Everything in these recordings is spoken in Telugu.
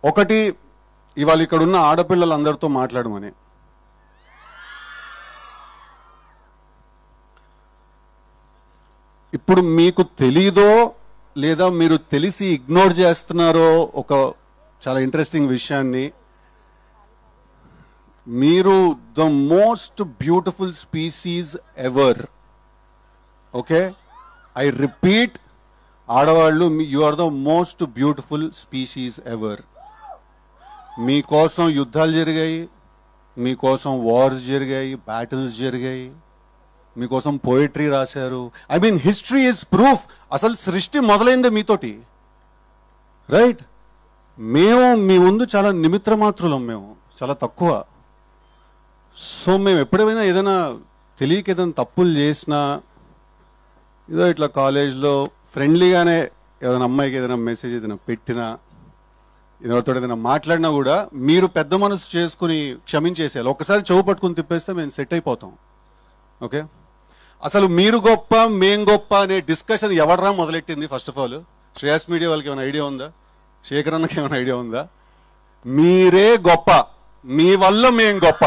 ఒకటి, ఇవాళ ఇక్కడున్న ఆడపిల్లలందరితో మాట్లాడమని. ఇప్పుడు మీకు తెలీదో లేదా మీరు తెలిసి ఇగ్నోర్ చేస్తున్నారో ఒక చాలా ఇంట్రెస్టింగ్ విషయాన్ని, మీరు the most beautiful species ever. Okay, I repeat, ఆడవాళ్ళు you are the most beautiful species ever. మీకోసం యుద్ధాలు జరిగాయి, మీకోసం వార్స్ జరిగాయి, బ్యాటిల్స్ జరిగాయి, మీకోసం పోయిటరీ రాశారు. I mean history is proof. అసలు సృష్టి మొదలైందే మీతోటి, రైట్? మేము మీ ముందు చాలా నిమిత్ర మాత్రులం, మేము చాలా తక్కువ. సో మేము ఎప్పుడైనా ఏదైనా తెలియక ఏదైనా తప్పులు చేసినా, ఏదో ఇట్లా కాలేజ్లో ఫ్రెండ్లీగానే ఏదైనా అమ్మాయికి ఏదైనా మెసేజ్ ఏదైనా పెట్టినా, ఎవరితో ఏదైనా మాట్లాడినా కూడా మీరు పెద్ద మనసు చేసుకుని క్షమించేసేయాలి. ఒకసారి చెవు పట్టుకుని తిప్పేస్తే మేము సెట్ అయిపోతాం. ఓకే, అసలు మీరు గొప్ప మేం గొప్ప అనే డిస్కషన్ ఎవడరా మొదలెట్టింది? First of all Shreyas media వాళ్ళకి ఏమైనా ఐడియా ఉందా? శేఖర్ అన్నకి ఏమైనా ఐడియా ఉందా? మీరే గొప్ప, మీ వల్ల మేం గొప్ప.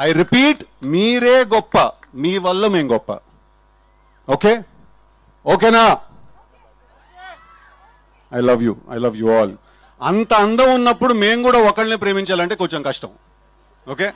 ఐ రిపీట్, మీరే గొప్ప, మీ వల్ల మేం గొప్ప. ఓకే, ఓకేనా? I love you all. అంత అందం ఉన్నప్పుడు మేము కూడా ఒకళ్ళని ప్రేమించాలంటే కొంచెం కష్టం. ఓకే.